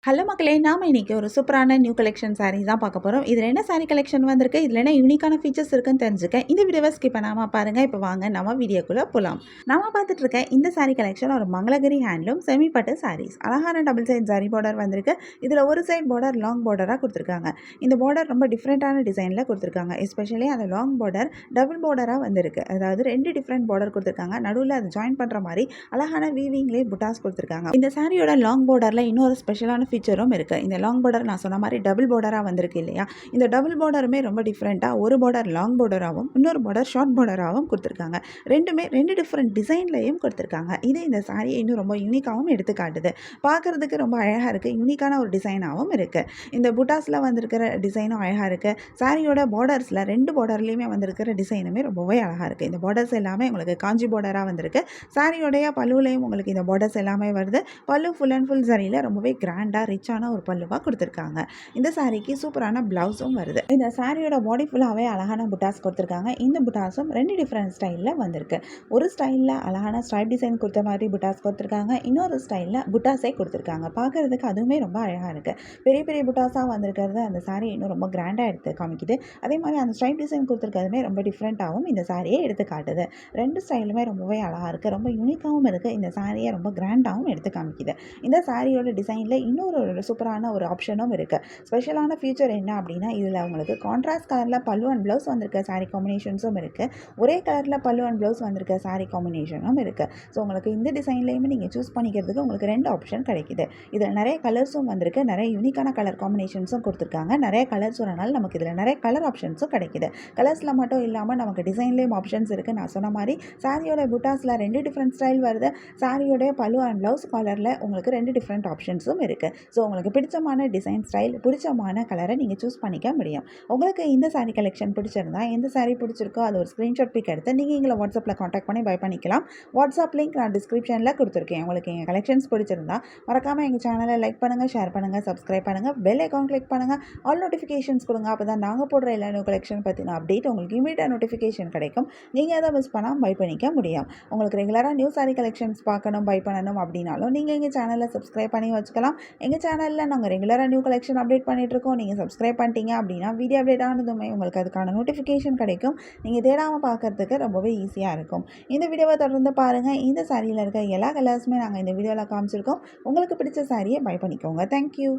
Hello மக்களே, நாம இன்னைக்கு ஒரு சூப்பரான நியூ கலெக்ஷன் சாரீஸ் தான் பார்க்க போகிறோம். இதில் என்ன சாரீ கலெக்ஷன் வந்திருக்கு, இதில் என்ன யூனிக்கான ஃபீச்சர்ஸ் இருக்குன்னு தெரிஞ்சுக்க இந்த வீடியோவை ஸ்கிப் பண்ணாமல் பாருங்கள். இப்போ வாங்க நம்ம வீடியோக்குள்ளே போகலாம். நம்ம பார்த்துட்டு இருக்க இந்த சாரீ கலெக்ஷன் ஒரு மங்களகிரி ஹேண்ட்லூம் செமி பட்டு சாரீஸ். அழகான டபுள் சைட் சாரி பார்டர் வந்திருக்கு. இதில் ஒரு சைட் பார்டர் லாங் பார்டராக கொடுத்துருக்காங்க. இந்த பார்டர் ரொம்ப டிஃப்ரெண்ட்டான டிசைனில் கொடுத்துருக்காங்க. எஸ்பெஷலி அந்த லாங் பார்டர் டபுள் பார்டராக வந்திருக்கு. அதாவது 2 டிஃப்ரெண்ட் பார்டர் கொடுத்துருக்காங்க. நடுவில் அது ஜாயின் பண்ணுற மாதிரி அழகான வீவிங்லேயே புட்டாஸ் கொடுத்துருக்காங்க. இந்த சாரியோட லாங் பார்டரில் இன்னொரு ஸ்பெஷலான ஃபீச்சரும் இருக்குது. இந்த லாங் பார்டர் நான் சொன்ன மாதிரி டபுள் பார்டராக வந்திருக்கு இல்லையா. இந்த டபுள் பார்டருமே ரொம்ப டிஃப்ரெண்ட்டாக ஒரு பார்டர் லாங் பார்டராகவும் இன்னொரு பார்டர் ஷார்ட் பார்டராகவும் கொடுத்துருக்காங்க. ரெண்டுமே 2 டிஃப்ரெண்ட் டிசைன்லையும் கொடுத்துருக்காங்க. இது இந்த சாரியை இன்னும் ரொம்ப யூனிக்காகவும் எடுத்து காட்டுது. பார்க்குறதுக்கு ரொம்ப அழகாக இருக்குது. யூனிக்கான ஒரு டிசைனாகவும் இருக்குது. இந்த புட்டாஸில் வந்திருக்கிற டிசைனும் அழகாக இருக்குது. சாரியோட பார்டர்ஸில் 2 பார்டர்லேயுமே வந்திருக்கிற டிசைனுமே ரொம்பவே அழகாக இருக்குது. இந்த பார்டர்ஸ் எல்லாமே உங்களுக்கு காஞ்சி பார்டராக வந்திருக்கு. சாரியோடைய பல்லுலையும் உங்களுக்கு இந்த பார்டர்ஸ் எல்லாமே வருது. பல்லு ஃபுல் அண்ட் ஃபுல் சாரியில் ரொம்பவே கிராண்டாக ரிச்சான ஒரு பல்லுவாக கொடுத்துருக்காங்க. இந்த சாரிக்கு சூப்பரான பிளவுஸும் வருது. இந்த சாரியோட பாடி ஃபுல்லாகவே அழகான புட்டாஸ் கொடுத்துருக்காங்க. இந்த புட்டாஸும் 2 டிஃப்ரெண்ட் ஸ்டைலில் வந்திருக்கு. ஒரு ஸ்டைலில் அழகான ஸ்ட்ரைப் டிசைன் கொடுத்த மாதிரி புட்டாஸ் கொடுத்துருக்காங்க. இன்னொரு ஸ்டைலில் புட்டாஸே கொடுத்துருக்காங்க. பார்க்குறதுக்கு அதுவுமே ரொம்ப அழகாக இருக்குது. பெரிய பெரிய புட்டாஸாக வந்திருக்கிறது அந்த சாரி இன்னும் ரொம்ப கிராண்டாக எடுத்து காமிக்குது. அதே மாதிரி அந்த ஸ்ட்ரைப் டிசைன் கொடுத்துருக்கிறதுமே ரொம்ப டிஃப்ரெண்ட்டாகவும் இந்த சாரியை எடுத்து காட்டுது. 2 ஸ்டைலுமே ரொம்பவே அழகாக இருக்குது. ரொம்ப யூனிக்காகவும் இருக்குது. இந்த சாரியை ரொம்ப கிராண்டாகவும் எடுத்து காமிக்குது. இந்த சாரியோட டிசைனில் இன்னொரு சூப்பரான ஒரு ஆப்ஷனும் இருக்குது. ஸ்பெஷலான ஃபீச்சர் என்ன அப்படின்னா, இதில் உங்களுக்கு கான்ட்ராஸ்ட் கலரில் பல்லு அண்ட் ப்ளவுஸ் வந்திருக்க சாரீ காம்பினேஷன்ஸும் இருக்குது. ஒரே கலரில் பல்லு அண்ட் ப்ளவுஸ் வந்திருக்க சாரீ காம்பினேஷனும் இருக்குது. ஸோ உங்களுக்கு இந்த டிசைன்லேயுமே நீங்கள் சூஸ் பண்ணிக்கிறதுக்கு உங்களுக்கு 2 ஆப்ஷன் கிடைக்குது. இதில் நிறைய கலர்ஸும் வந்திருக்கு. நிறைய யூனிக்கான கலர் காம்பினேஷன்ஸும் கொடுத்துருக்காங்க. நிறைய கலர்ஸ் வரனால நமக்கு இதில் நிறைய கலர் ஆப்ஷன்ஸும் கிடைக்குது. கலர்ஸில் மட்டும் இல்லாமல் நமக்கு டிசைன்லேயும் ஆப்ஷன்ஸ் இருக்குது. நான் சொன்ன மாதிரி சாரியோட புட்டாஸில் 2 டிஃப்ரெண்ட் ஸ்டைல் வருது. சாரியோடைய பல்லு அண்ட் ப்ளவுஸ் கலரில் உங்களுக்கு 2 டிஃப்ரெண்ட் ஆப்ஷன்ஸும் இருக்குது. ஸோ உங்களுக்கு பிடிச்சமான டிசைன் ஸ்டைல், பிடிச்சமான கலரை நீங்கள் சூஸ் பண்ணிக்க முடியும். உங்களுக்கு இந்த சாரீ கலெக்ஷன் பிடிச்சிருந்தா, எந்த சாரீ பிடிச்சிருக்கோ அது ஒரு ஸ்க்ரீன்ஷாட் பிக் எடுத்து நீங்கள் எங்களை வாட்ஸ்அப்பில் காண்டாக்ட் பண்ணி பை பண்ணிக்கலாம். வாட்ஸ்அப் லிங்க் நான் டிஸ்கிரிப்ஷனில் கொடுத்துருக்கேன். உங்களுக்கு எங்கள் கலெக்ஷன்ஸ் பிடிச்சிருந்தா மறக்காமல் எங்கள் சேனலை லைக் பண்ணுங்கள், ஷேர் பண்ணுங்கள், சப்ஸ்கிரைப் பண்ணுங்கள், பெல் ஐக்கான் கிளிக் பண்ணுங்கள், ஆல் நோட்டிஃபிகேஷன்ஸ் கொடுங்க. அப்போ தான் நாங்கள் போடுற எல்லா நியூ கலெக்ஷன் பற்றின அப்டேட் உங்களுக்கு இமீடியட் நோட்டிஃபிகேஷன் கிடைக்கும். நீங்கள் எதை மிஸ் பண்ணால் பை பண்ணிக்க முடியும். உங்களுக்கு ரெகுலராக நியூ சாரீ கலெக்ஷன்ஸ் பார்க்கணும், பை பண்ணணும் அப்படின்னாலும் நீங்கள் எங்கள் சேனலை சப்ஸ்கிரைப் பண்ணி வச்சுக்கலாம். எங்கள் சேனலில் நாங்கள் ரெகுலராக நியூ கலெக்ஷன் அப்டேட் பண்ணிகிட்ருக்கோம். நீங்கள் சப்ஸ்கிரைப் பண்ணிட்டீங்க அப்படின்னா வீடியோ அப்டேட் ஆனதுமே உங்களுக்கு அதுக்கான நோட்டிஃபிகேஷன் கிடைக்கும். நீங்கள் தேடாமல் பார்க்குறதுக்கு ரொம்பவே ஈஸியாக இருக்கும். இந்த வீடியோவை தொடர்ந்து பாருங்கள். இந்த சாரியில் இருக்க எல்லா கலர்ஸுமே நாங்கள் இந்த வீடியோவில் காமிச்சிருக்கோம். உங்களுக்கு பிடிச்ச சாரியை பை பண்ணிக்கோங்க. தேங்க்யூ.